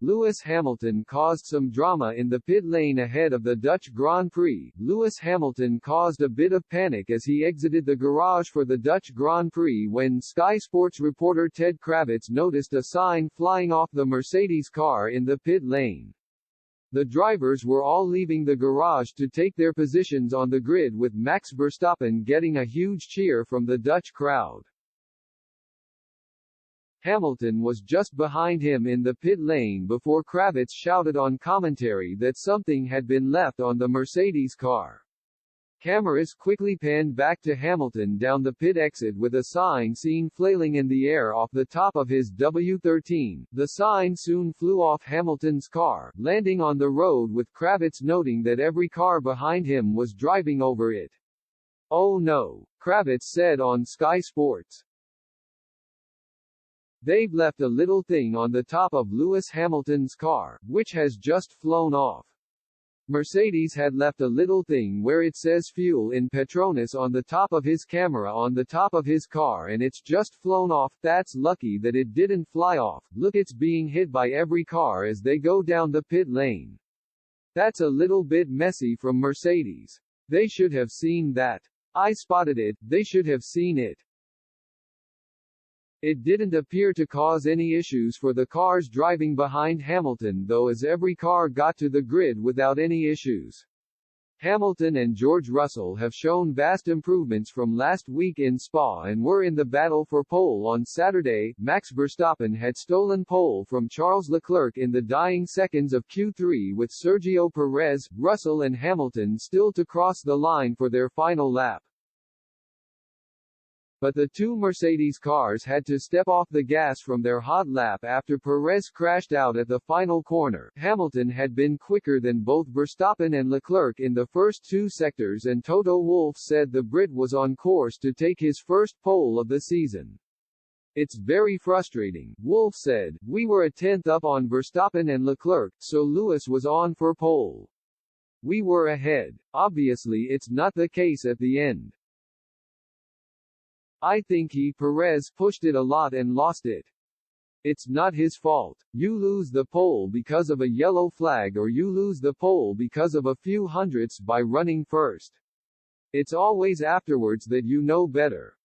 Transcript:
Lewis Hamilton caused some drama in the pit lane ahead of the Dutch Grand Prix. Lewis Hamilton caused a bit of panic as he exited the garage for the Dutch Grand Prix when Sky Sports reporter Ted Kravitz noticed a sign flying off the Mercedes car in the pit lane. The drivers were all leaving the garage to take their positions on the grid, with Max Verstappen getting a huge cheer from the Dutch crowd. Hamilton was just behind him in the pit lane before Kravitz shouted on commentary that something had been left on the Mercedes car. Cameras quickly panned back to Hamilton down the pit exit with a sign seen flailing in the air off the top of his W13. The sign soon flew off Hamilton's car, landing on the road, with Kravitz noting that every car behind him was driving over it. "Oh no," Kravitz said on Sky Sports. "They've left a little thing on the top of Lewis Hamilton's car, which has just flown off." Mercedes had left a little thing where it says fuel in Petronas on the top of his camera on the top of his car, and it's just flown off. "That's lucky that it didn't fly off. Look, it's being hit by every car as they go down the pit lane. That's a little bit messy from Mercedes. They should have seen that. I spotted it, they should have seen it." It didn't appear to cause any issues for the cars driving behind Hamilton though, as every car got to the grid without any issues. Hamilton and George Russell have shown vast improvements from last week in Spa and were in the battle for pole on Saturday. Max Verstappen had stolen pole from Charles Leclerc in the dying seconds of Q3, with Sergio Perez, Russell and Hamilton still to cross the line for their final lap. But the two Mercedes cars had to step off the gas from their hot lap after Perez crashed out at the final corner. Hamilton had been quicker than both Verstappen and Leclerc in the first two sectors, and Toto Wolff said the Brit was on course to take his first pole of the season. "It's very frustrating," Wolff said. "We were a tenth up on Verstappen and Leclerc, so Lewis was on for pole. We were ahead. Obviously it's not the case at the end. I think Perez pushed it a lot and lost it. It's not his fault. You lose the pole because of a yellow flag, or you lose the pole because of a few hundredths by running first. It's always afterwards that you know better."